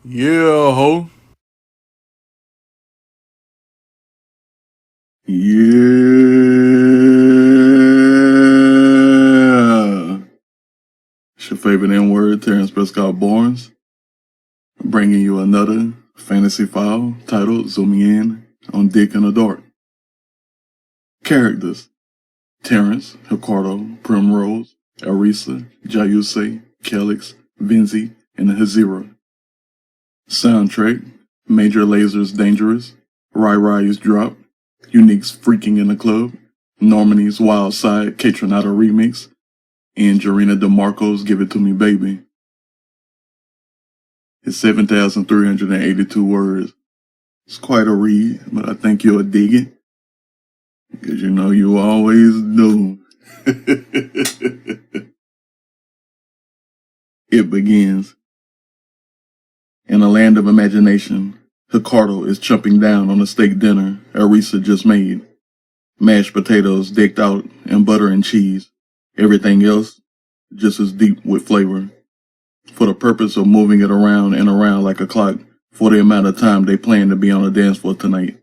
Yeah, ho. Yeah. It's your favorite N-word, Terrance Prescott Barnes, bringing you another fantasy file titled Zooming In on Dick in the Dark. Characters: Terrance, Ricardo, Prim Rose, Erisa, Jyuusei, Kellix, Venzi, and Hazyra. Soundtrack: Major Laser's Dangerous, Rai Rai's Drop, Unique's Freaking in the Club, Normandy's Wild Side Catronata Remix, and Jarena DeMarco's Give It To Me Baby. It's 7,382 words. It's quite a read, but I think you'll dig it, because you know you always do. It begins. In a land of imagination, Ricardo is chomping down on a steak dinner Erisa just made. Mashed potatoes decked out in butter and cheese. Everything else just as deep with flavor. For the purpose of moving it around and around like a clock for the amount of time they plan to be on the dance floor tonight.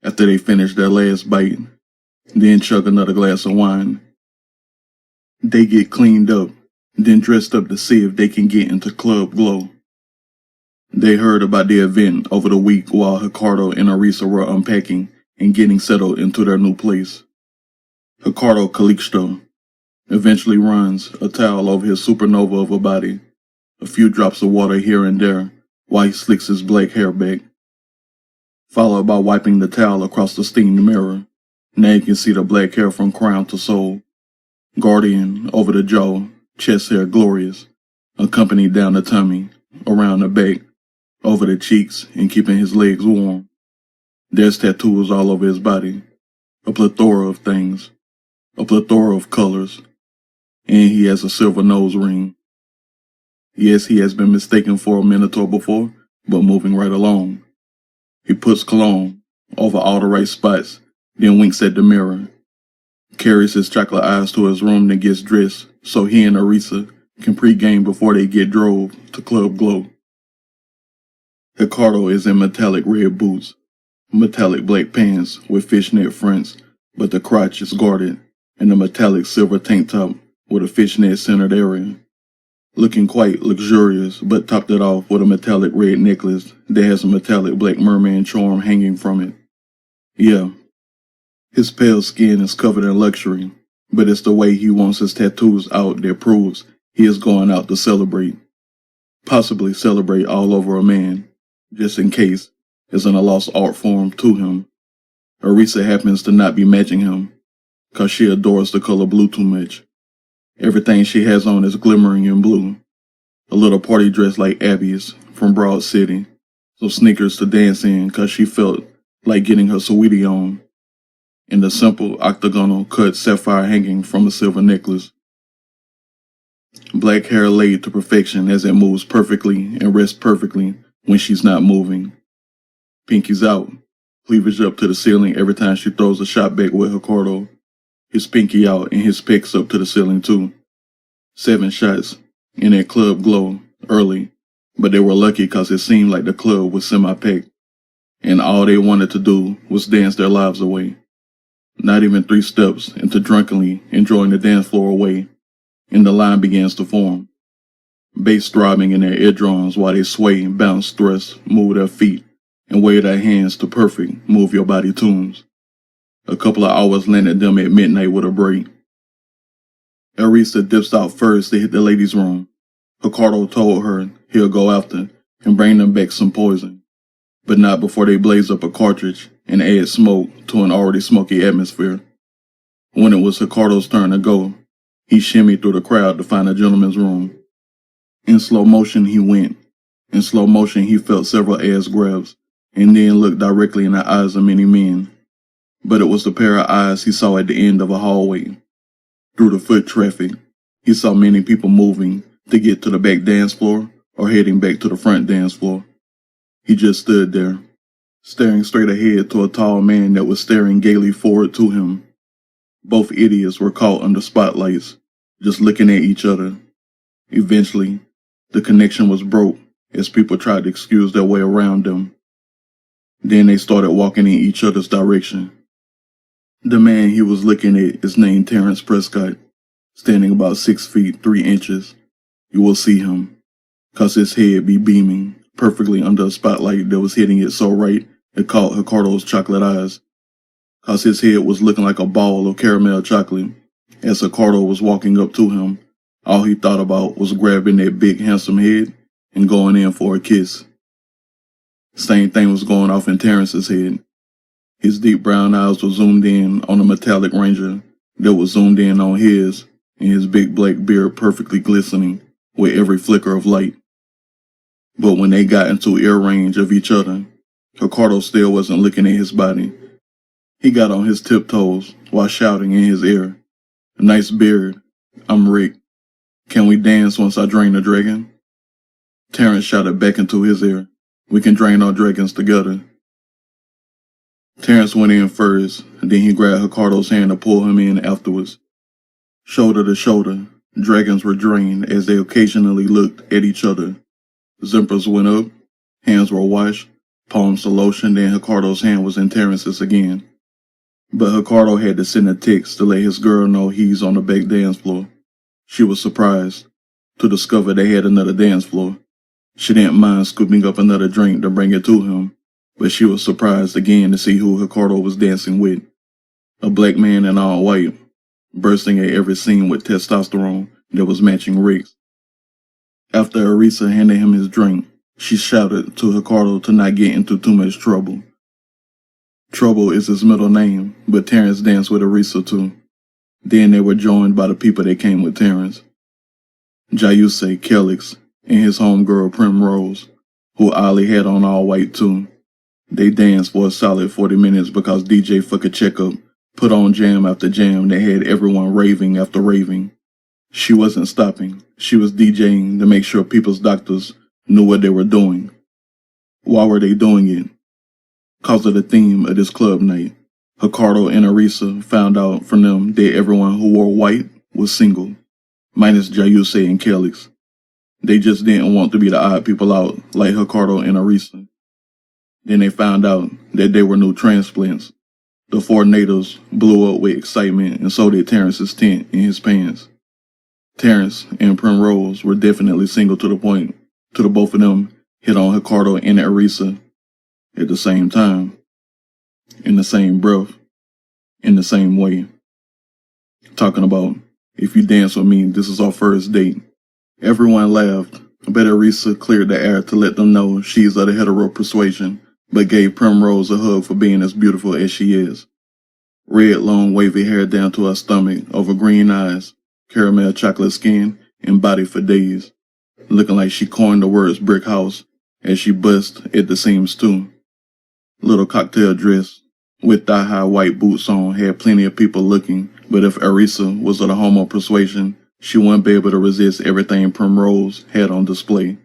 After they finish their last bite, then chug another glass of wine. They get cleaned up, then dressed up to see if they can get into Club Glow. They heard about the event over the week while Ricardo and Erisa were unpacking and getting settled into their new place. Ricardo Calixto eventually runs a towel over his supernova of a body, a few drops of water here and there while he slicks his black hair back, followed by wiping the towel across the steamed mirror. Now you can see the black hair from crown to sole, guardian over the jaw, chest hair glorious, accompanied down the tummy, around the back, over the cheeks, and keeping his legs warm. There's tattoos all over his body, a plethora of things, a plethora of colors, and he has a silver nose ring. Yes, he has been mistaken for a minotaur before, but moving right along. He puts cologne over all the right spots, then winks at the mirror, carries his chocolate eyes to his room, then gets dressed so he and Erisa can pre-game before they get drove to Club Glow. Ricardo is in metallic red boots, metallic black pants with fishnet fronts, but the crotch is guarded, and a metallic silver tank top with a fishnet centered area. Looking quite luxurious, but topped it off with a metallic red necklace that has a metallic black merman charm hanging from it. Yeah, his pale skin is covered in luxury, but it's the way he wants his tattoos out that proves he is going out to celebrate. Possibly celebrate all over a man, just in case isn't a lost art form to him. Erisa happens to not be matching him, cause she adores the color blue too much. Everything she has on is glimmering in blue. A little party dress like Abby's from Broad City, some sneakers to dance in cause she felt like getting her sweetie on, and the simple octagonal cut sapphire hanging from a silver necklace. Black hair laid to perfection as it moves perfectly and rests perfectly when she's not moving. Pinky's out, cleavage up to the ceiling every time she throws a shot back with Ricardo. His pinky out and his pecs up to the ceiling too. 7 shots in that Club Glow early, but they were lucky cause it seemed like the club was semi-packed, and all they wanted to do was dance their lives away. Not even 3 steps into drunkenly enjoying the dance floor away, and the line begins to form. Bass throbbing in their eardrums while they sway, bounce, thrust, move their feet, and wave their hands to perfect move your body tunes. A couple of hours landed them at midnight with a break. Erisa dips out first to hit the ladies' room. Ricardo told her he'll go after and bring them back some poison, but not before they blaze up a cartridge and add smoke to an already smoky atmosphere. When it was Ricardo's turn to go, he shimmied through the crowd to find a gentleman's room. In slow motion he went. In slow motion he felt several ass grabs, and then looked directly in the eyes of many men. But it was the pair of eyes he saw at the end of a hallway. Through the foot traffic, he saw many people moving to get to the back dance floor or heading back to the front dance floor. He just stood there, staring straight ahead to a tall man that was staring gaily forward to him. Both idiots were caught under spotlights, just looking at each other. Eventually, the connection was broke, as people tried to excuse their way around them. Then they started walking in each other's direction. The man he was looking at is named Terrance Prescott, standing about 6 feet 3 inches. You will see him, 'cause his head be beaming perfectly under a spotlight that was hitting it so right it caught Ricardo's chocolate eyes, 'cause his head was looking like a ball of caramel chocolate. As Ricardo was walking up to him, all he thought about was grabbing that big handsome head and going in for a kiss. Same thing was going off in Terrance's head. His deep brown eyes were zoomed in on the metallic ranger that was zoomed in on his, and his big black beard perfectly glistening with every flicker of light. But when they got into ear range of each other, Ricardo still wasn't looking at his body. He got on his tiptoes while shouting in his ear, "Nice beard. I'm Rick. Can we dance once I drain the dragon?" Terrance shouted back into his ear, "We can drain our dragons together." Terrance went in first, and then he grabbed Ricardo's hand to pull him in afterwards. Shoulder to shoulder, dragons were drained as they occasionally looked at each other. Zippers went up, hands were washed, palms to lotion, then Ricardo's hand was in Terrance's again. But Ricardo had to send a text to let his girl know he's on the back dance floor. She was surprised to discover they had another dance floor. She didn't mind scooping up another drink to bring it to him, but she was surprised again to see who Ricardo was dancing with. A black man in all white, bursting at every seam with testosterone that was matching Rick's. After Erisa handed him his drink, she shouted to Ricardo to not get into too much trouble. Trouble is his middle name, but Terrance danced with Erisa too. Then they were joined by the people that came with Terrance. Jyuusei, Kellix, and his homegirl Prim Rose, who Ollie had on all white too. They danced for a solid 40 minutes because DJ Fucka Checkup put on jam after jam that had everyone raving after raving. She wasn't stopping. She was DJing to make sure people's doctors knew what they were doing. Why were they doing it? Because of the theme of this club night. Ricardo and Erisa found out from them that everyone who wore white was single, minus Jyuusei and Kellix. They just didn't want to be the odd people out like Ricardo and Erisa. Then they found out that they were new transplants. The 4 natives blew up with excitement, and so did Terrance's tent in his pants. Terrance and Prim Rose were definitely single to the point to the both of them hit on Ricardo and Erisa at the same time, in the same breath, in the same way. Talking about, "If you dance with me, this is our first date." Everyone laughed, but Erisa cleared the air to let them know she's of the hetero persuasion, but gave Prim Rose a hug for being as beautiful as she is. Red, long, wavy hair down to her stomach, over green eyes, caramel chocolate skin, and body for days, looking like she coined the words brick house as she bust at the seams too. Little cocktail dress with thigh-high white boots on had plenty of people looking, but if Erisa was of the homo persuasion, she wouldn't be able to resist everything Prim Rose had on display.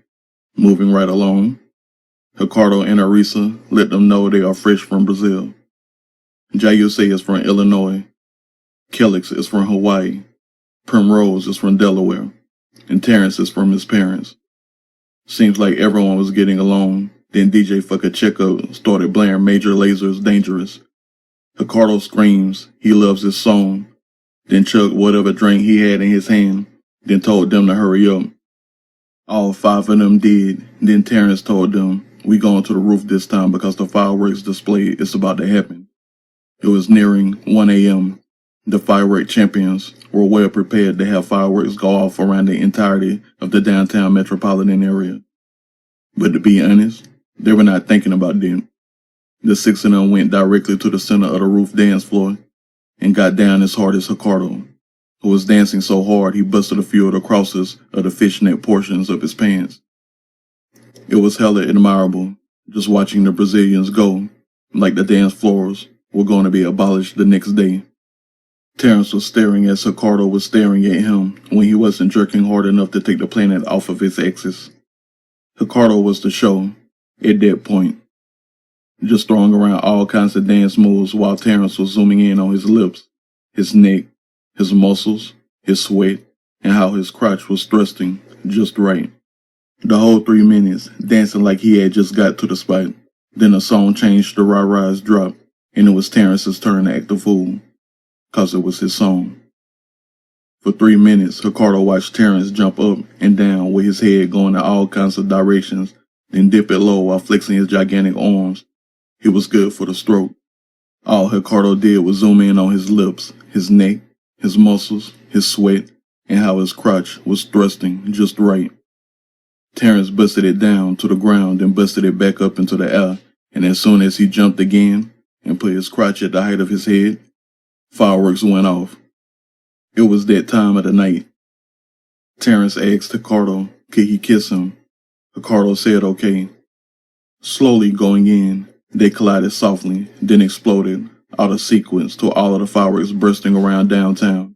Moving right along, Ricardo and Erisa let them know they are fresh from Brazil. Jyuusei is from Illinois. Kellix is from Hawaii. Prim Rose is from Delaware. And Terrance is from his parents. Seems like everyone was getting along. Then DJ Fucka Checkup started blaring Major Laser's Dangerous. Ricardo screams he loves his song, then chugged whatever drink he had in his hand, then told them to hurry up. All 5 of them did. Then Terrance told them, "We going to the roof this time because the fireworks display is about to happen." It was nearing 1 a.m. The firework champions were well prepared to have fireworks go off around the entirety of the downtown metropolitan area. But to be honest, they were not thinking about them. The 6 of them went directly to the center of the roof dance floor and got down as hard as Ricardo, who was dancing so hard he busted a few of the crosses of the fishnet portions of his pants. It was hella admirable, just watching the Brazilians go, like the dance floors were going to be abolished the next day. Terrance was staring as Ricardo was staring at him when he wasn't jerking hard enough to take the planet off of its axis. Ricardo was the show at that point, just throwing around all kinds of dance moves while Terrance was zooming in on his lips, his neck, his muscles, his sweat, and how his crotch was thrusting just right. The whole 3 minutes, dancing like he had just got to the spot. Then the song changed to Rah-Rah's drop, and it was Terrance's turn to act the fool, 'cause it was his song. For 3 minutes, Ricardo watched Terrance jump up and down with his head going in all kinds of directions, then dip it low while flexing his gigantic arms. He was good for the stroke. All Ricardo did was zoom in on his lips, his neck, his muscles, his sweat, and how his crotch was thrusting just right. Terrance busted it down to the ground and busted it back up into the air, and as soon as he jumped again and put his crotch at the height of his head, fireworks went off. It was that time of the night. Terrance asked Ricardo, could he kiss him? Ricardo said okay. Slowly going in, they collided softly, then exploded, out of sequence to all of the fireworks bursting around downtown.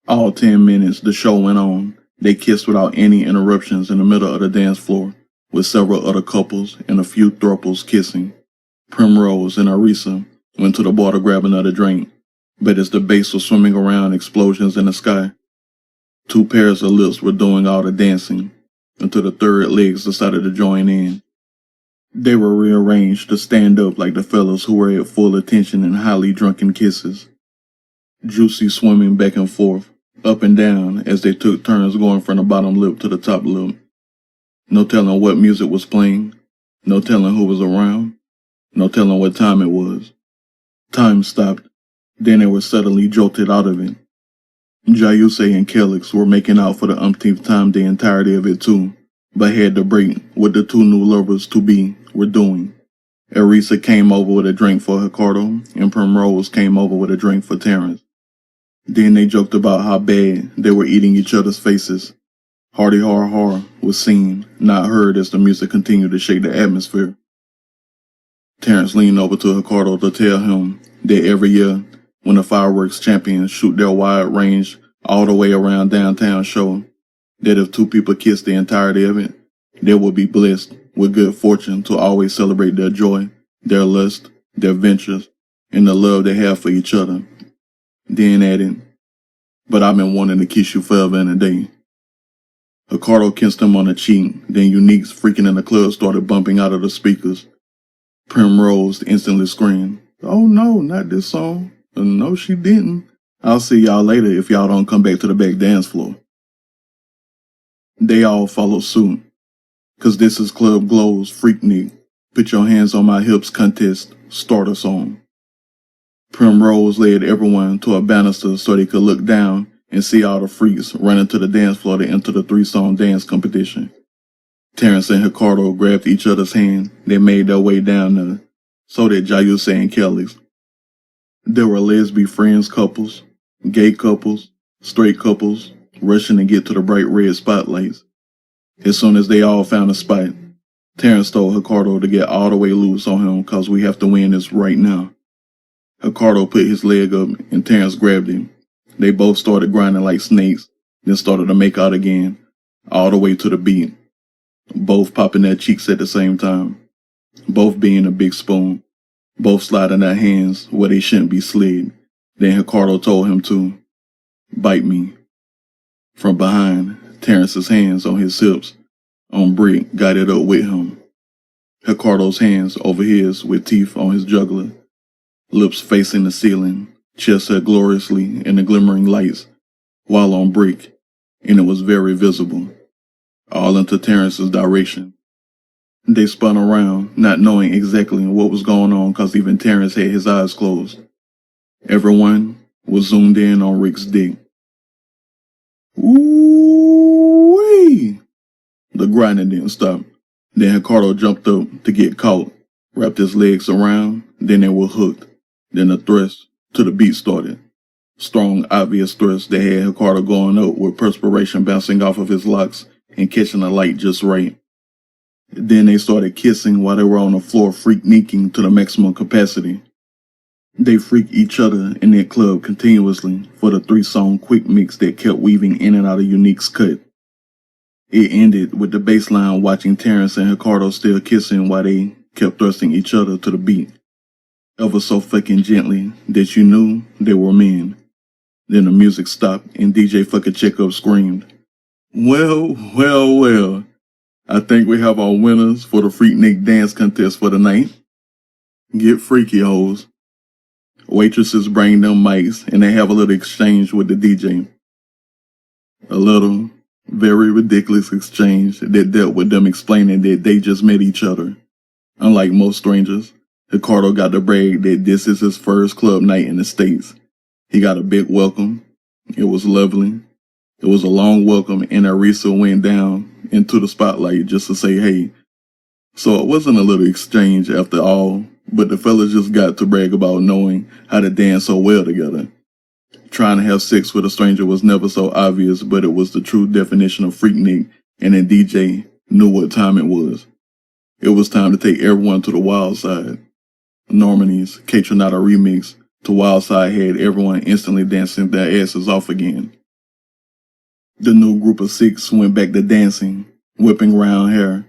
All 10 minutes the show went on. They kissed without any interruptions in the middle of the dance floor, with several other couples and a few thruples kissing. Prim Rose and Erisa went to the bar to grab another drink, but as the bass was swimming around explosions in the sky, 2 pairs of lips were doing all the dancing, until the third legs decided to join in. They were rearranged to stand up like the fellas who were at full attention in highly drunken kisses. Jyuusei swimming back and forth, up and down as they took turns going from the bottom lip to the top lip. No telling what music was playing, no telling who was around, no telling what time it was. Time stopped, then they were suddenly jolted out of it. Jyuusei and Kellix were making out for the umpteenth time the entirety of it too, but had to break what the 2 new lovers-to-be were doing. Erisa came over with a drink for Ricardo, and Prim Rose came over with a drink for Terrance. Then they joked about how bad they were eating each other's faces. Hardy har har was seen, not heard as the music continued to shake the atmosphere. Terrance leaned over to Ricardo to tell him that every year, when the fireworks champions shoot their wide range all the way around downtown show, that if 2 people kiss the entirety of it, they will be blessed with good fortune to always celebrate their joy, their lust, their ventures, and the love they have for each other. Then added, but I've been wanting to kiss you forever and a day. Ricardo kissed him on the cheek, then Unique's freaking in the club started bumping out of the speakers. Prim Rose instantly screamed, oh no, not this song. No, she didn't. I'll see y'all later if y'all don't come back to the back dance floor. They all followed suit. 'Cause this is Club Glow's Freaknik, Put Your Hands on My Hips contest starter song. Prim Rose led everyone to a banister so they could look down and see all the freaks running to the dance floor to enter the 3-song dance competition. Terrance and Ricardo grabbed each other's hand. They made their way down there. So did Jyuusei and Kellix. There were lesbian friends couples, gay couples, straight couples, rushing to get to the bright red spotlights. As soon as they all found a spot, Terrance told Ricardo to get all the way loose on him 'cause we have to win this right now. Ricardo put his leg up and Terrance grabbed him. They both started grinding like snakes, then started to make out again, all the way to the beat. Both popping their cheeks at the same time, both being a big spoon, both sliding their hands where they shouldn't be slid. Then Ricardo told him to bite me. From behind, Terrance's hands on his hips, on Brick got it up with him. Ricardo's hands over his with teeth on his jugular, lips facing the ceiling, chest set gloriously in the glimmering lights, while on Brick, and it was very visible, all into Terrance's direction. They spun around, not knowing exactly what was going on 'cause even Terrance had his eyes closed. Everyone was zoomed in on Rick's dick. Ooh-wee! The grinding didn't stop. Then Ricardo jumped up to get caught, wrapped his legs around, then they were hooked. Then the thrust to the beat started. Strong, obvious thrust that had Ricardo going up with perspiration bouncing off of his locks and catching the light just right. Then they started kissing while they were on the floor freakniking to the maximum capacity. They freaked each other in that club continuously for the 3-song quick mix that kept weaving in and out of Unique's cut. It ended with the bass line watching Terrance and Ricardo still kissing while they kept thrusting each other to the beat, ever so fucking gently that you knew they were men. Then the music stopped and DJ fucking Checkup screamed, well, well, well, I think we have our winners for the Freaknik dance contest for the night. Get freaky, hoes. Waitresses bring them mics and they have a little exchange with the DJ. A little, very ridiculous exchange that dealt with them explaining that they just met each other. Unlike most strangers, Ricardo got to brag that this is his first club night in the States. He got a big welcome. It was lovely. It was a long welcome and Erisa went down into the spotlight just to say hey. So it wasn't a little exchange after all, but the fellas just got to brag about knowing how to dance so well together. Trying to have sex with a stranger was never so obvious, but it was the true definition of Freaknik, and the DJ knew what time it was. It was time to take everyone to the wild side. Normandy's K-Tronada remix to Wild Side had everyone instantly dancing their asses off again. The new group of six went back to dancing, whipping round hair,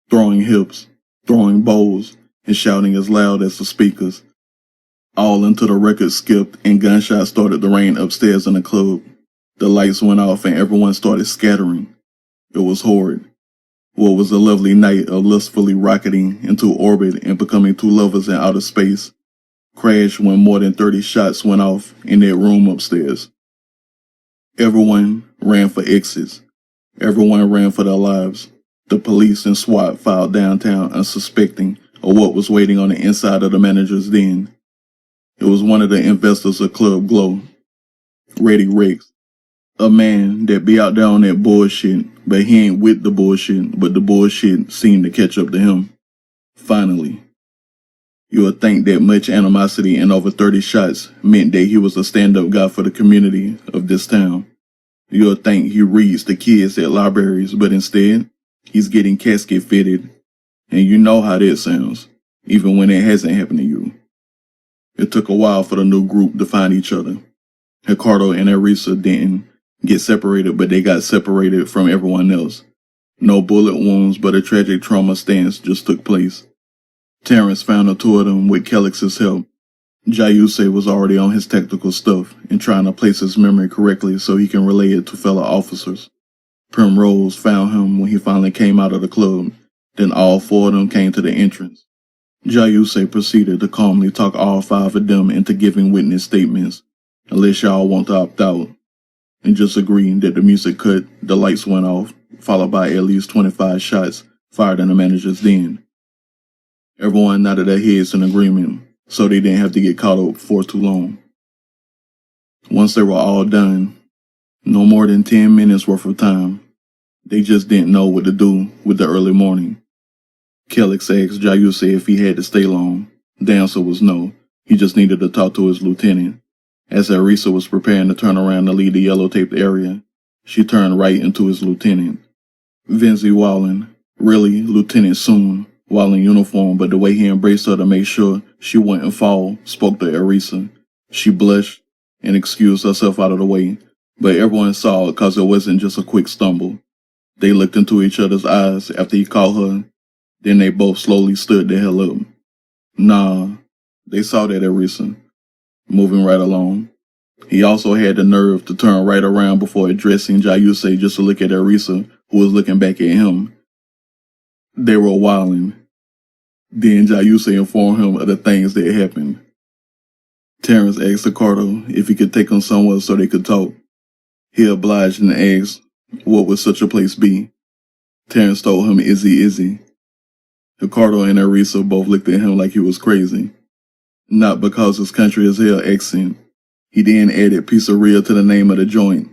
throwing hips, throwing bowls, and shouting as loud as the speakers. All until the record skipped and gunshots started to rain upstairs in the club. The lights went off and everyone started scattering. It was horrid. What was a lovely night of lustfully rocketing into orbit and becoming two lovers in outer space crashed when more than 30 shots went off in that room upstairs. Everyone ran for exits. Everyone ran for their lives. The police and SWAT filed downtown unsuspecting of what was waiting on the inside of the manager's den. It was one of the investors of Club Glow, Reddy Rex, a man that be out there on that bullshit, but he ain't with the bullshit, but the bullshit seemed to catch up to him. Finally. You would think that much animosity and over 30 shots meant that he was a stand-up guy for the community of this town. You would think he reads the kids at libraries, but instead, he's getting casket fitted, and you know how that sounds, even when it hasn't happened to you. It took a while for the new group to find each other. Ricardo and Erisa didn't get separated, but they got separated from everyone else. No bullet wounds, but a tragic trauma stance just took place. Terrance found the two of them with Kellix's help. Jyuusei was already on his tactical stuff and trying to place his memory correctly so he can relay it to fellow officers. Prim Rose found him when he finally came out of the club. Then all four of them came to the entrance. Jyuusei proceeded to calmly talk all five of them into giving witness statements, unless y'all want to opt out, and just agreeing that the music cut, the lights went off, followed by at least 25 shots fired in the manager's den. Everyone nodded their heads in agreement, so they didn't have to get caught up for too long. Once they were all done, no more than 10 minutes worth of time, they just didn't know what to do with the early morning. Kellix asked Jyuusei if he had to stay long. The answer was no. He just needed to talk to his lieutenant. As Erisa was preparing to turn around to leave the yellow-taped area, she turned right into his lieutenant. Venzi Waolin, really Lieutenant soon, while in uniform, but the way he embraced her to make sure she wouldn't fall spoke to Erisa. She blushed and excused herself out of the way, but everyone saw it because it wasn't just a quick stumble. They looked into each other's eyes after he called her. Then they both slowly stood the hell up. Nah, they saw that Erisa, moving right along. He also had the nerve to turn right around before addressing Jyuusei just to look at Erisa, who was looking back at him. They were wilding. Then Jyuusei informed him of the things that happened. Terrance asked Ricardo if he could take him somewhere so they could talk. He obliged and asked, what would such a place be? Terrance told him Izzy. Ricardo and Erisa both looked at him like he was crazy. Not because his country as hell accent. He then added pizzeria to the name of the joint.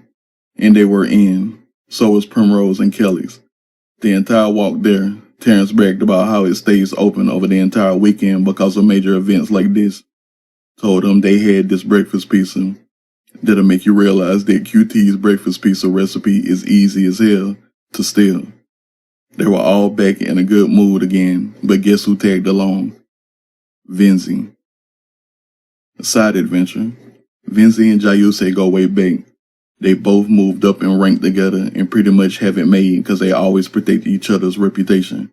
And they were in. So was Prim Rose and Kellix. The entire walk there, Terrance bragged about how it stays open over the entire weekend because of major events like this. Told him they had this breakfast pizza. That'll make you realize that QT's breakfast pizza recipe is easy as hell to steal. They were all back in a good mood again, but guess who tagged along? Venzi. A side adventure. Venzi and Jyuusei go way back. They both moved up in rank together and pretty much have it made because they always protect each other's reputation.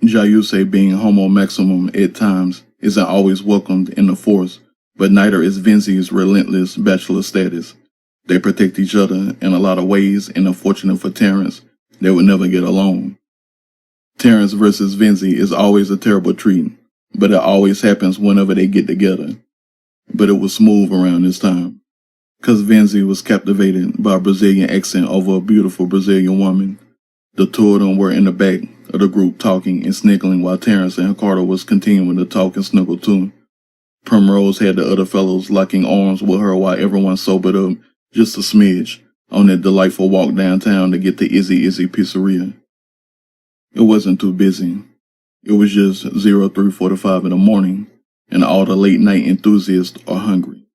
Jyuusei being homo maximum at times isn't always welcomed in the force, but neither is Venzi's relentless bachelor status. They protect each other in a lot of ways, and unfortunate for Terrance, they would never get along. Terrance versus Venzi is always a terrible treat, but it always happens whenever they get together. But it was smooth around this time, because Venzi was captivated by a Brazilian accent over a beautiful Brazilian woman. The two of them were in the back of the group talking and sniggling while Terrance and Ricardo was continuing to talk and snuggle too. Prim Rose had the other fellows locking arms with her while everyone sobered up just a smidge on that delightful walk downtown to get to Izzy Izzy Pizzeria. It wasn't too busy. It was just 03:45 in the morning, and all the late night enthusiasts are hungry.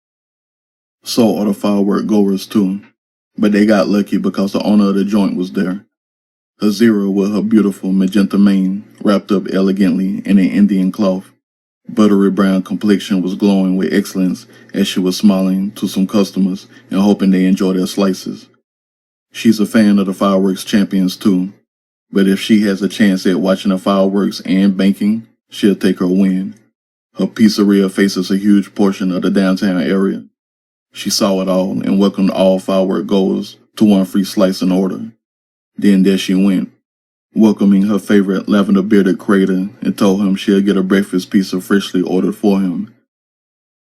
So are the firework goers too, but they got lucky because the owner of the joint was there. Hazyra with her beautiful magenta mane wrapped up elegantly in an Indian cloth. Buttery brown complexion was glowing with excellence as she was smiling to some customers and hoping they enjoy their slices. She's a fan of the fireworks champions too, but if she has a chance at watching the fireworks and banking, she'll take her win. Her pizzeria faces a huge portion of the downtown area. She saw it all and welcomed all firework goers to one free slice in order. Then there she went, welcoming her favorite lavender-bearded crater, and told him she'll get a breakfast pizza freshly ordered for him.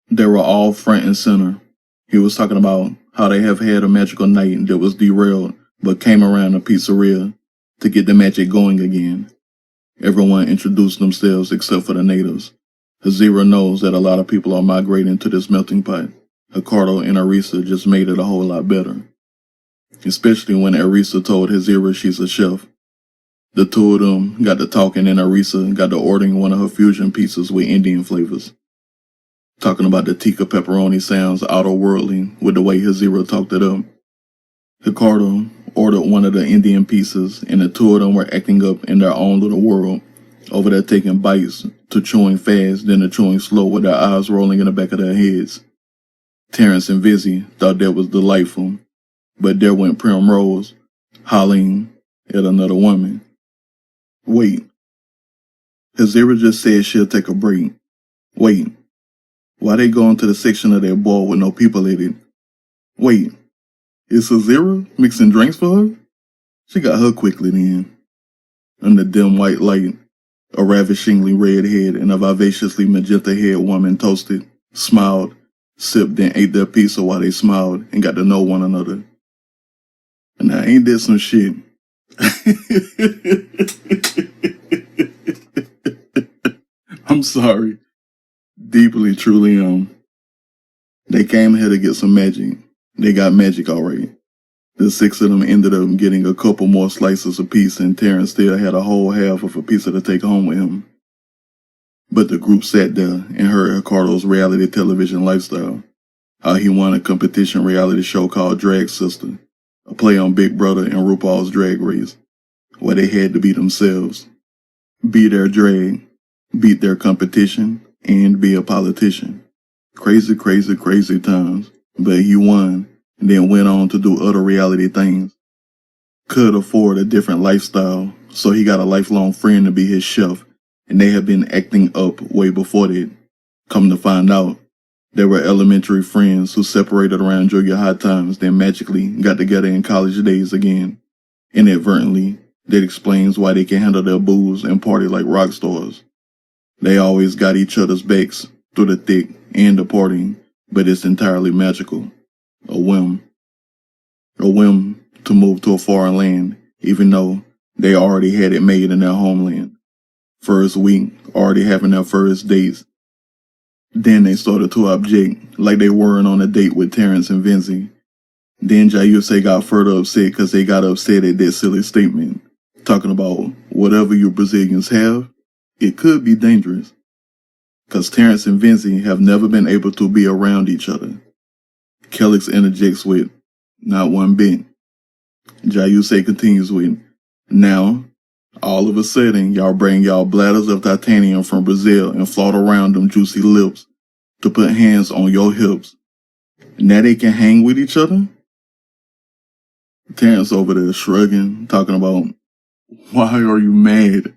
They were all front and center. He was talking about how they have had a magical night that was derailed but came around the pizzeria to get the magic going again. Everyone introduced themselves except for the natives. Hazyra knows that a lot of people are migrating to this melting pot. Ricardo and Erisa just made it a whole lot better. Especially when Erisa told Hazyra she's a chef. The two of them got to talking and Erisa got to ordering one of her fusion pizzas with Indian flavors. Talking about the tikka pepperoni sounds outer-worldly with the way Hazyra talked it up. Ricardo ordered one of the Indian pizzas and the two of them were acting up in their own little world, over there taking bites to chewing fast then to chewing slow with their eyes rolling in the back of their heads. Terrance and Venzi thought that was delightful, but there went Prim Rose, hollering at another woman. Wait. Hazyra just said she'll take a break. Wait. Why they going to the section of that bar with no people at it? Wait. Is Hazyra mixing drinks for her? She got her quickly then. In the dim white light, a ravishingly red head and a vivaciously magenta-haired woman toasted, smiled, sipped and ate their pizza while they smiled and got to know one another. And now ain't that some shit? I'm sorry. Deeply, truly, They came here to get some magic. They got magic alright. The six of them ended up getting a couple more slices apiece and Terrance still had a whole half of a pizza to take home with him. But the group sat there and heard Ricardo's reality television lifestyle. How he won a competition reality show called Drag Sister, a play on Big Brother and RuPaul's Drag Race, where they had to be themselves. Be their drag, beat their competition, and be a politician. Crazy, crazy, crazy times. But he won, and then went on to do other reality things. Could afford a different lifestyle, so he got a lifelong friend to be his chef, and they had been acting up way before that. Come to find out, they were elementary friends who separated around junior high times, then magically got together in college days again. Inadvertently, that explains why they can handle their booze and party like rock stars. They always got each other's backs through the thick and the partying, but it's entirely magical. A whim. A whim to move to a foreign land, even though they already had it made in their homeland. First week, already having their first dates. Then they started to object, like they weren't on a date with Terrance and Venzi. Then Jyuusei got further upset because they got upset at that silly statement, talking about whatever you Brazilians have, it could be dangerous. Because Terrance and Venzi have never been able to be around each other. Kellix interjects with, not one bit. Jyuusei continues with, now, all of a sudden, y'all bring y'all bladders of titanium from Brazil and float around them juicy lips to put hands on your hips. Now they can hang with each other? Terrance over there shrugging, talking about, why are you mad?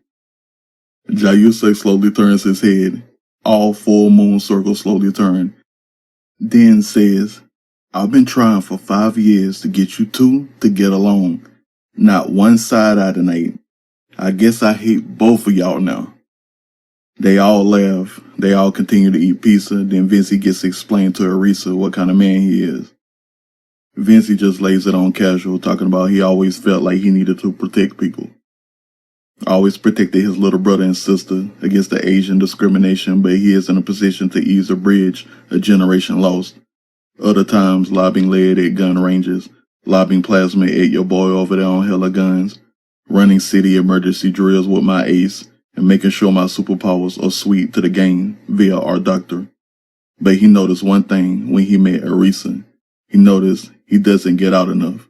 Jyuusei slowly turns his head. All full moon circles slowly turn. Then says, I've been trying for 5 years to get you two to get along. Not one side-eye tonight. I guess I hate both of y'all now. They all laugh. They all continue to eat pizza. Then Venzi gets to explain to Erisa what kind of man he is. Venzi just lays it on casual, talking about he always felt like he needed to protect people. Always protected his little brother and sister against the Asian discrimination, but he is in a position to ease or bridge a generation lost. Other times, lobbing lead at gun ranges, lobbing plasma at your boy over there on hella guns, running city emergency drills with my ace, and making sure my superpowers are sweet to the game via our doctor. But he noticed one thing when he met Erisa. He noticed he doesn't get out enough.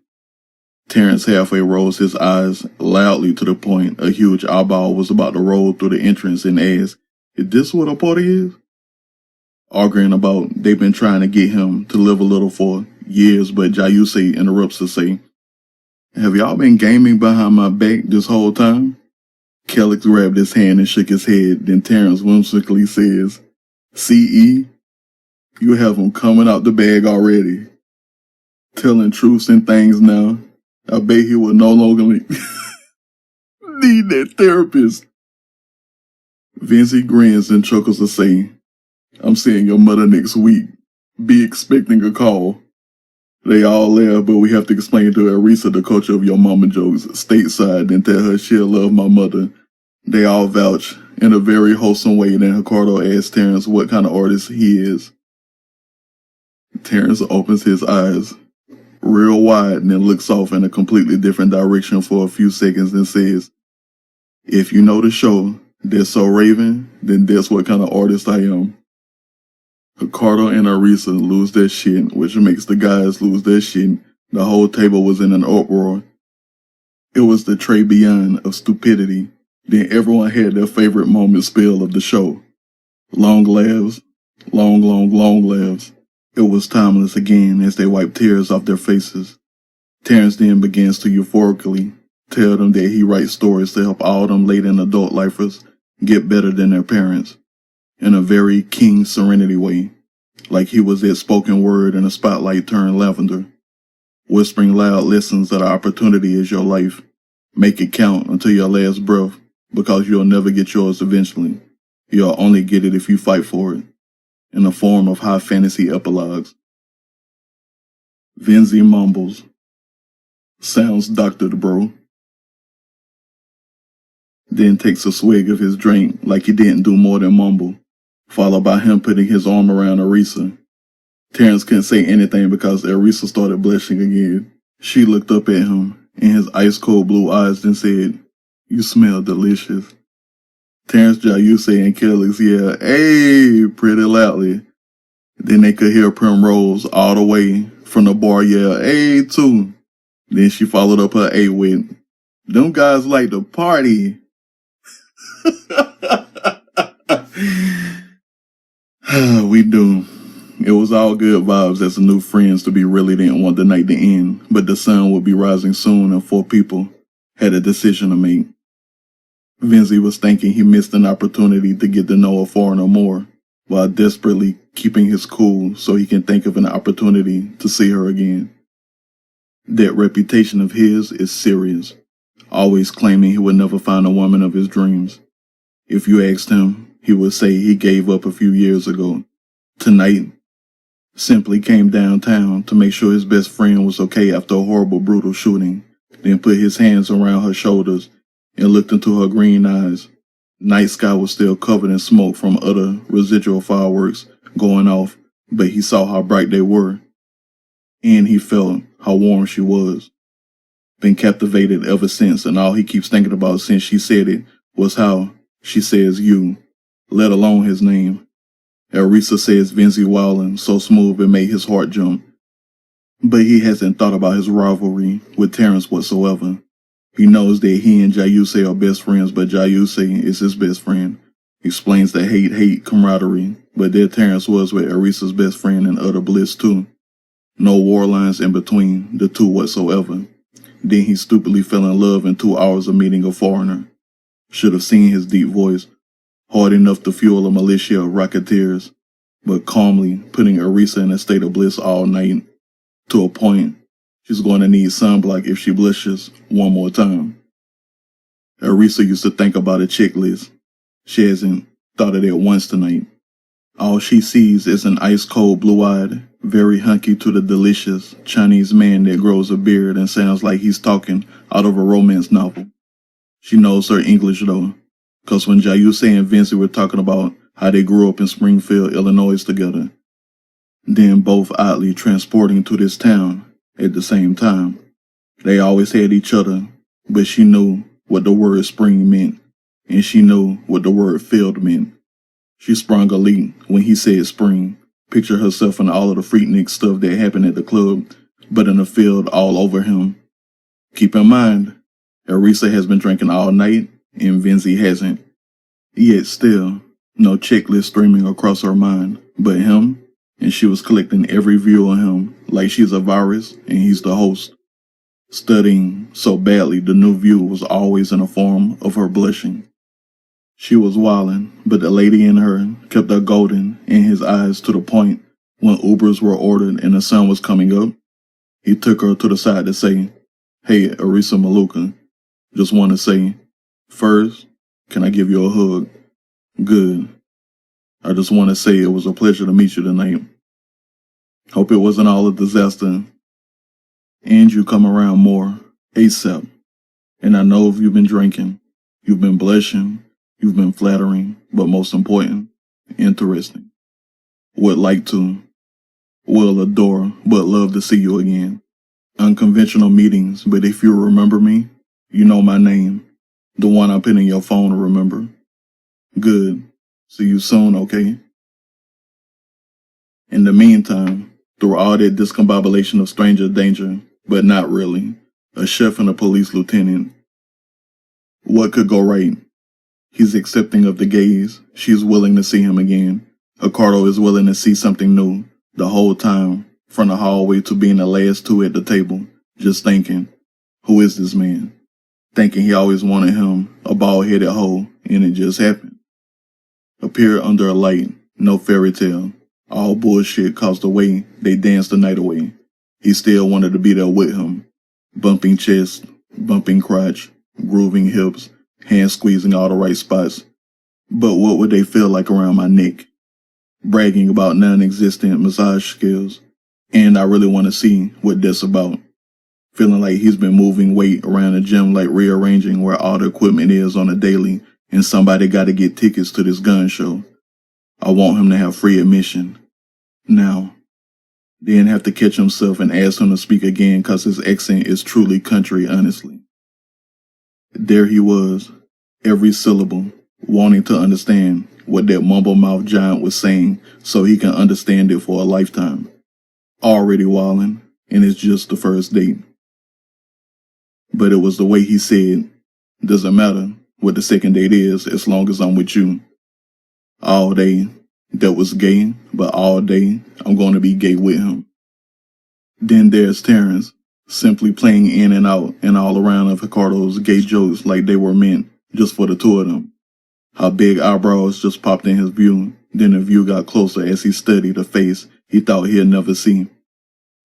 Terrance halfway rolls his eyes loudly to the point a huge eyeball was about to roll through the entrance and ask, "Is this what a party is?" Arguing about they've been trying to get him to live a little for years, but Jyuusei interrupts to say, "Have y'all been gaming behind my back this whole time?" Kellix grabbed his hand and shook his head. Then Terrance whimsically says, "CE, you have him coming out the bag already. Telling truths and things now. I bet he will no longer need that therapist." Venzi grins and chuckles to say, "I'm seeing your mother next week. Be expecting a call." They all laugh, but we have to explain to Erisa the culture of your mama jokes stateside and tell her she'll love my mother. They all vouch in a very wholesome way. Then Ricardo asks Terrance what kind of artist he is. Terrance opens his eyes real wide and then looks off in a completely different direction for a few seconds and says, "If you know the show, That's So Raven, then that's what kind of artist I am." Ricardo and Erisa lose their shit, which makes the guys lose their shit. The whole table was in an uproar. It was the Trey Beyond of stupidity. Then everyone had their favorite moment spell of the show. Long laughs. Long laughs. It was timeless again as they wiped tears off their faces. Terrance then begins to euphorically tell them that he writes stories to help all them late and adult lifers get better than their parents, in a very King Serenity way, like he was at spoken word in a spotlight turned lavender, whispering loud lessons that our opportunity is your life. Make it count until your last breath, because you'll never get yours eventually. You'll only get it if you fight for it, in the form of high fantasy epilogues. Venzi mumbles, "Sounds doctored, bro." Then takes a swig of his drink like he didn't do more than mumble, followed by him putting his arm around Erisa. Terrance couldn't say anything because Erisa started blushing again. She looked up at him in his ice-cold blue eyes and said, "You smell delicious." Terrance, Jyuusei, and Kellix yelled, "Hey!" pretty loudly. Then they could hear Prim Rose all the way from the bar yell, "Hey!" too. Then she followed up her A with, "Them guys like to party." We do. It was all good vibes as the new friends to be really didn't want the night to end, but the sun would be rising soon and 4 people had a decision to make. Venzi was thinking he missed an opportunity to get to know a foreigner more, while desperately keeping his cool so he can think of an opportunity to see her again. That reputation of his is serious, always claiming he would never find a woman of his dreams. If you asked him, he would say he gave up a few years ago. Tonight, simply came downtown to make sure his best friend was okay after a horrible, brutal shooting, then put his hands around her shoulders and looked into her green eyes. Night sky was still covered in smoke from other residual fireworks going off, but he saw how bright they were, and he felt how warm she was. Been captivated ever since, and all he keeps thinking about since she said it was how she says you, let alone his name. Erisa says Venzi Waolin so smooth it made his heart jump. But he hasn't thought about his rivalry with Terrance whatsoever. He knows that he and Jyuusei are best friends, but Jyuusei is his best friend. Explains the hate camaraderie, but there Terrance was with Erisa's best friend in utter bliss too. No war lines in between the two whatsoever. Then he stupidly fell in love in 2 hours of meeting a foreigner. Should have seen his deep voice, hard enough to fuel a militia of rocketeers, but calmly putting Erisa in a state of bliss all night, to a point she's going to need sunblock if she blushes one more time. Erisa used to think about a checklist. She hasn't thought of it once tonight. All she sees is an ice-cold, blue-eyed, very hunky to the delicious Chinese man that grows a beard and sounds like he's talking out of a romance novel. She knows her English though, because when Jyuusei and Venzi were talking about how they grew up in Springfield, Illinois together, then both oddly transporting to this town at the same time, they always had each other, but she knew what the word spring meant, and she knew what the word field meant. She sprung a leak when he said spring, pictured herself in all of the freaknik stuff that happened at the club, but in the field all over him. Keep in mind, Erisa has been drinking all night, and Venzi hasn't. Yet still, no checklist streaming across her mind, but him, and she was collecting every view on him like she's a virus and he's the host. Studying so badly the new view was always in the form of her blushing. She was wildin', but the lady in her kept her golden in his eyes to the point when Ubers were ordered and the sun was coming up, he took her to the side to say, "Hey, Erisa Maluca, just want to say, first, can I give you a hug? Good. I just want to say it was a pleasure to meet you tonight. Hope it wasn't all a disaster. And you come around more, ASAP. And I know if you've been drinking, you've been blushing, you've been flattering, but most important, interesting. Would like to, will adore, but love to see you again. Unconventional meetings, but if you remember me, you know my name. The one I put in your phone to remember. Good. See you soon, okay?" In the meantime, through all that discombobulation of stranger danger, but not really, a chef and a police lieutenant. What could go right? He's accepting of the gaze. She's willing to see him again. Ricardo is willing to see something new. The whole time, from the hallway to being the last two at the table, just thinking, who is this man? Thinking he always wanted him, a bald-headed hoe, and it just happened. Appeared under a light, no fairy tale. All bullshit caused the way they danced the night away. He still wanted to be there with him. Bumping chest, bumping crotch, grooving hips, hands squeezing all the right spots. But what would they feel like around my neck? Bragging about non-existent massage skills. And I really want to see what that's about. Feeling like he's been moving weight around the gym, like rearranging where all the equipment is on a daily, and somebody got to get tickets to this gun show. I want him to have free admission. Now. Then have to catch himself and ask him to speak again because his accent is truly country, honestly. There he was, every syllable, wanting to understand what that mumble-mouthed giant was saying so he can understand it for a lifetime. Already wildin', and it's just the first date. But it was the way he said, doesn't matter what the second date is as long as I'm with you. All day, that was gay, but all day, I'm going to be gay with him. Then there's Terrance, simply playing in and out and all around of Ricardo's gay jokes like they were meant just for the two of them. How big eyebrows just popped in his view, then the view got closer as he studied a face he thought he'd never see.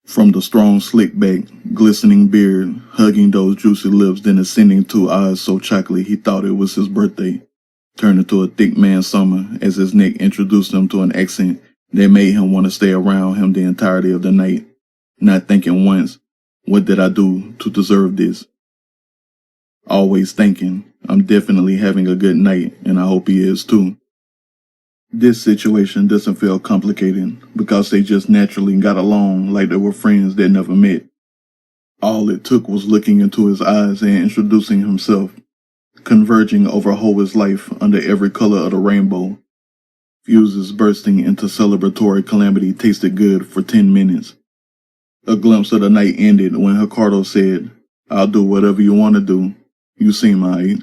From the strong slick back, glistening beard, hugging those juicy lips, then ascending to eyes so chocolatey he thought it was his birthday. Turned into a thick man summer as his neck introduced him to an accent that made him want to stay around him the entirety of the night, not thinking once, what did I do to deserve this? Always thinking, I'm definitely having a good night and I hope he is too. This situation doesn't feel complicated because they just naturally got along like they were friends that never met. All it took was looking into his eyes and introducing himself, converging over Hova's life under every color of the rainbow. Fuses bursting into celebratory calamity tasted good for 10 minutes. A glimpse of the night ended when Ricardo said, "I'll do whatever you want to do. You seem alright."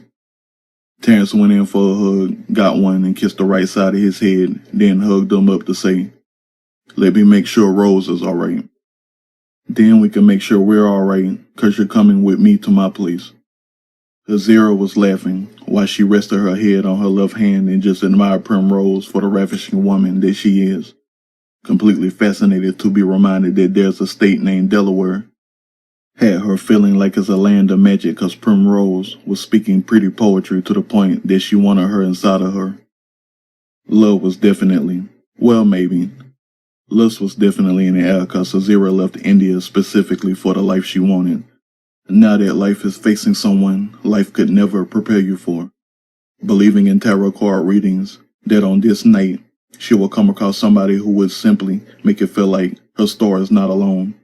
Terrance went in for a hug, got one, and kissed the right side of his head, then hugged him up to say, "Let me make sure Rose is alright. Then we can make sure we're alright, 'cause you're coming with me to my place." Hazyra was laughing, while she rested her head on her left hand and just admired Prim Rose for the ravishing woman that she is. Completely fascinated to be reminded that there's a state named Delaware. Had her feeling like it's a land of magic cause Prim Rose was speaking pretty poetry to the point that she wanted her inside of her. Love was definitely, well maybe, lust was definitely in the air cause Hazyra left India specifically for the life she wanted. Now that life is facing someone life could never prepare you for. Believing in tarot card readings, that on this night, she will come across somebody who would simply make it feel like her star is not alone.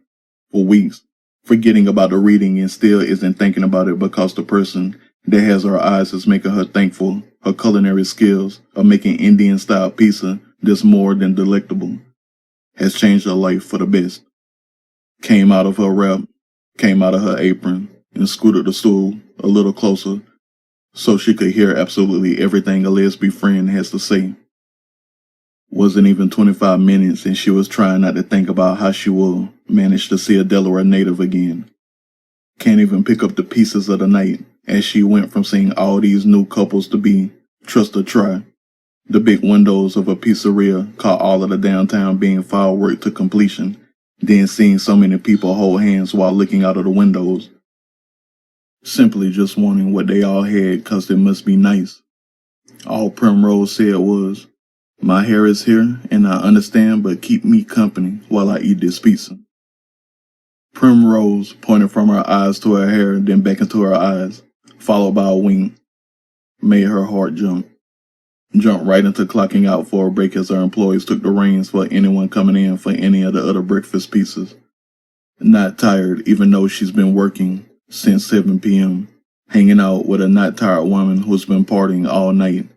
For weeks, forgetting about the reading and still isn't thinking about it because the person that has her eyes is making her thankful her culinary skills of making Indian-style pizza that's more than delectable has changed her life for the best. Came out of her wrap, came out of her apron, and scooted the stool a little closer so she could hear absolutely everything a lesbian friend has to say. Wasn't even 25 minutes and she was trying not to think about how she will manage to see a Delaware native again. Can't even pick up the pieces of the night as she went from seeing all these new couples to be trust or try. The big windows of a pizzeria caught all of the downtown being fireworked to completion, then seeing so many people hold hands while looking out of the windows. Simply just wanting what they all had cause it must be nice. All Prim Rose said was, "My hair is here and I understand, but keep me company while I eat this pizza." Prim Rose pointed from her eyes to her hair, then back into her eyes, followed by a wink. Made her heart jump. Jumped right into clocking out for a break as her employees took the reins for anyone coming in for any of the other breakfast pieces. Not tired even though she's been working since 7 p.m., hanging out with a not tired woman who's been partying all night.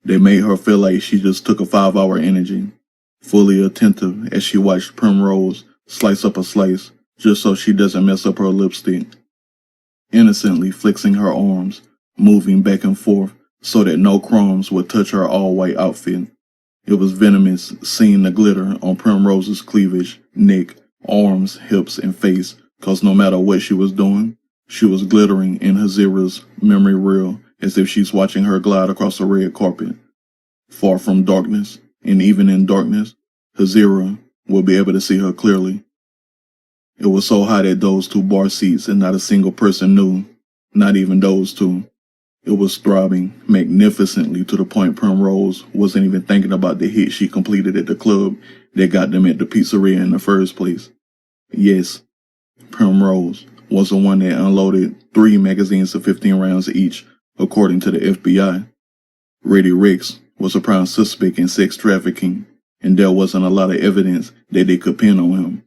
They made her feel like she just took a 5-hour energy, fully attentive as she watched Prim Rose slice up a slice just so she doesn't mess up her lipstick. Innocently flexing her arms, moving back and forth so that no crumbs would touch her all-white outfit. It was venomous seeing the glitter on Prim Rose's cleavage, neck, arms, hips, and face, cause no matter what she was doing, she was glittering in Hazyra's memory reel as if she's watching her glide across a red carpet. Far from darkness, and even in darkness, Hazyra will be able to see her clearly. It was so hot at those 2 bar seats and not a single person knew, not even those 2. It was throbbing magnificently to the point Prim Rose wasn't even thinking about the hit she completed at the club that got them at the pizzeria in the first place. Yes, Prim Rose was the one that unloaded 3 magazines of 15 rounds each, according to the FBI. Reddy Ricks was a prime suspect in sex trafficking, and there wasn't a lot of evidence that they could pin on him.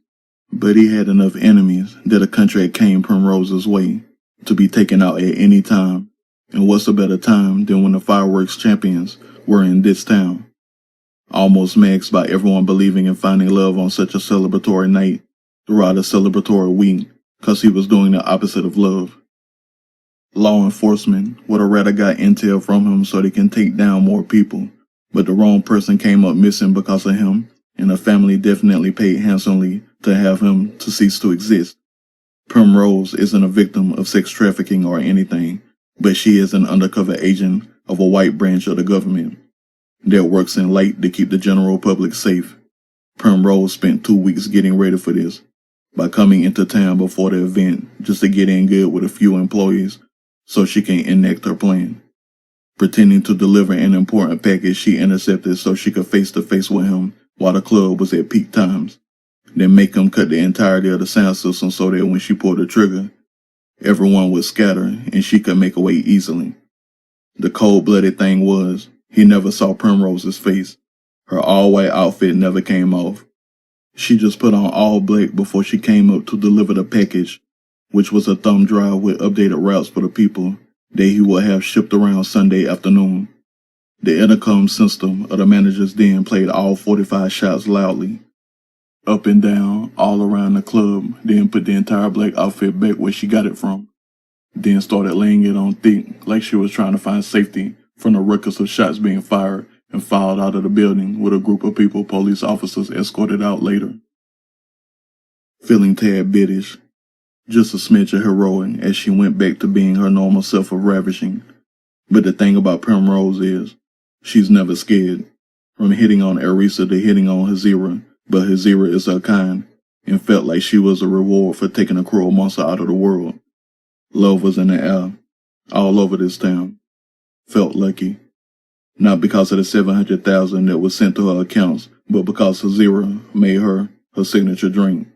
But he had enough enemies that a contract came Prim Rose's way to be taken out at any time. And what's a better time than when the fireworks champions were in this town? Almost maxed by everyone believing in finding love on such a celebratory night throughout a celebratory week, cause he was doing the opposite of love. Law enforcement would have rather got intel from him so they can take down more people, but the wrong person came up missing because of him, and the family definitely paid handsomely to have him to cease to exist. Prim Rose isn't a victim of sex trafficking or anything, but she is an undercover agent of a white branch of the government that works in light to keep the general public safe. Prim Rose spent 2 weeks getting ready for this, by coming into town before the event just to get in good with a few employees so she can enact her plan. Pretending to deliver an important package she intercepted so she could face to face with him while the club was at peak times. Then make him cut the entirety of the sound system so that when she pulled the trigger, everyone would scatter and she could make away easily. The cold-blooded thing was, he never saw Prim Rose's face. Her all-white outfit never came off. She just put on all black before she came up to deliver the package, which was a thumb drive with updated routes for the people that he would have shipped around Sunday afternoon. The intercom system of the manager's den played all 45 shots loudly, up and down, all around the club, then put the entire black outfit back where she got it from. Then started laying it on thick, like she was trying to find safety from the ruckus of shots being fired, and filed out of the building with a group of people police officers escorted out later. Feeling tad bitish, just a smidge of heroic as she went back to being her normal self of ravishing. But the thing about Prim Rose is, she's never scared. From hitting on Erisa to hitting on Hazyra, but Hazyra is her kind. and felt like she was a reward for taking a cruel monster out of the world. Love was in the air, all over this town. Felt lucky. Not because of the $700,000 that was sent to her accounts, but because Hazyra made her signature drink,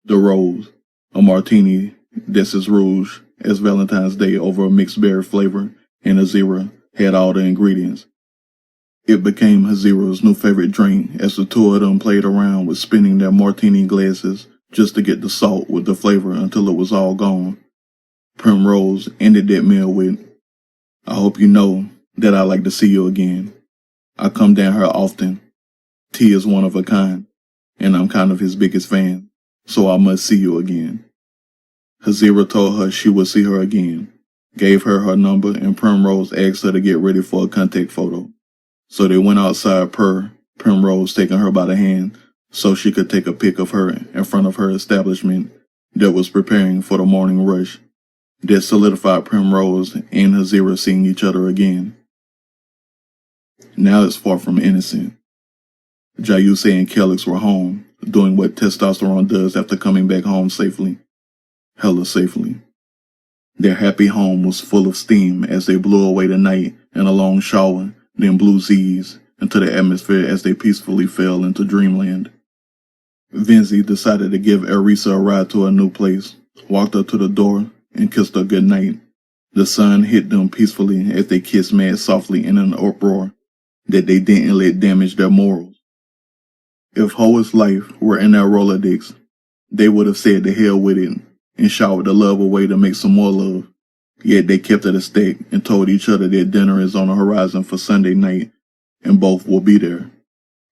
the Rose, a martini that's as rouge as Valentine's Day over a mixed berry flavor, and Hazyra had all the ingredients. It became Hazyra's new favorite drink as the two of them played around with spinning their martini glasses just to get the salt with the flavor until it was all gone. Prim Rose ended that meal with, "I hope you know that I like to see you again. I come down here often. T is one of a kind, and I'm kind of his biggest fan, so I must see you again." Hazyra told her she would see her again, gave her her number, and Prim Rose asked her to get ready for a contact photo. So they went outside Prim Rose taking her by the hand so she could take a pic of her in front of her establishment that was preparing for the morning rush. That solidified Prim Rose and Hazyra seeing each other again. Now it's far from innocent. Jyuusei and Kellix were home, doing what testosterone does after coming back home safely. Hella safely. Their happy home was full of steam as they blew away the night in a long shower, then blew Z's into the atmosphere as they peacefully fell into dreamland. Venzi decided to give Erisa a ride to her new place, walked up to the door, and kissed her goodnight. The sun hit them peacefully as they kissed mad softly in an uproar that they didn't let damage their morals. If Hoa's life were in their Rolodex, they would have said to hell with it and showered the love away to make some more love. Yet they kept it a stack and told each other that dinner is on the horizon for Sunday night and both will be there.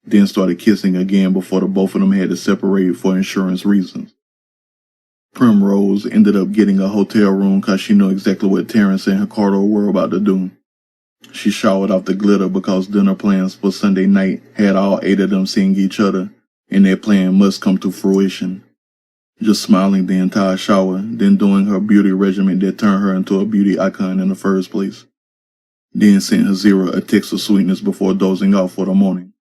Then started kissing again before the both of them had to separate for insurance reasons. Prim Rose ended up getting a hotel room because she knew exactly what Terrance and Ricardo were about to do. She showered off the glitter because dinner plans for Sunday night had all 8 of them seeing each other, and their plan must come to fruition. Just smiling the entire shower, then doing her beauty regimen that turned her into a beauty icon in the first place. Then sent Hazyra a text of sweetness before dozing off for the morning.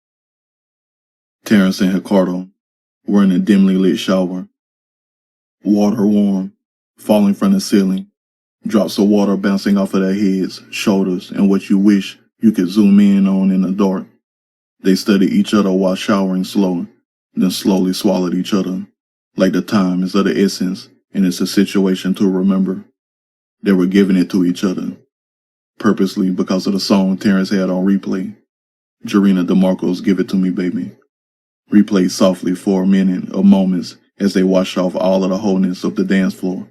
Terrance and Ricardo were in a dimly lit shower. Water warm, falling from the ceiling, drops of water bouncing off of their heads, shoulders, and what you wish you could zoom in on in the dark. They studied each other while showering slow, then slowly swallowed each other, like the time is of the essence and it's a situation to remember. They were giving it to each other, purposely because of the song Terrance had on replay. Jarena DeMarco's Give It To Me Baby. Replayed softly for a minute of moments as they washed off all of the wholeness of the dance floor.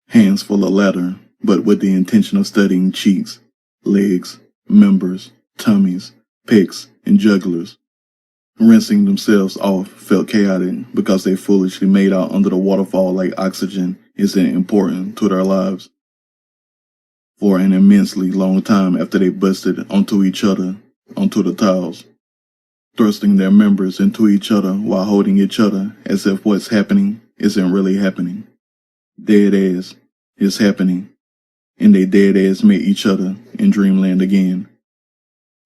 Hands full of lather, but with the intention of studying cheeks, legs, members, tummies, pecs, and jugglers. Rinsing themselves off felt chaotic because they foolishly made out under the waterfall like oxygen isn't important to their lives. For an immensely long time after they busted onto each other, onto the tiles, thrusting their members into each other while holding each other as if what's happening isn't really happening. Dead ass is happening, and they dead ass met each other in dreamland again.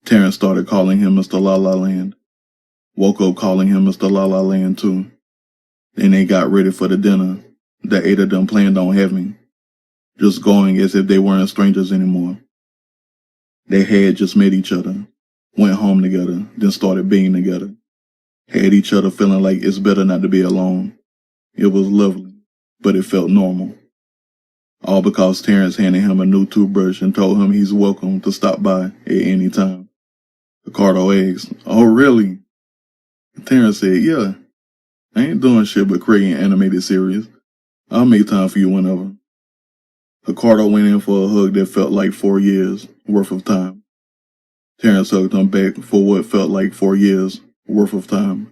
Terrance started calling him Mr. La La Land. Woke up calling him Mr. La La Land too. Then they got ready for the dinner the 8 of them planned on having, just going as if they weren't strangers anymore. They had just met each other, went home together, then started being together. Had each other feeling like it's better not to be alone. It was lovely, but it felt normal. All because Terrance handed him a new toothbrush and told him he's welcome to stop by at any time. Ricardo asked, "Oh, really?" Terrance said, "Yeah, I ain't doing shit but creating animated series. I'll make time for you whenever." Ricardo went in for a hug that felt like 4 years worth of time. Terrance hugged him back for what felt like 4 years worth of time.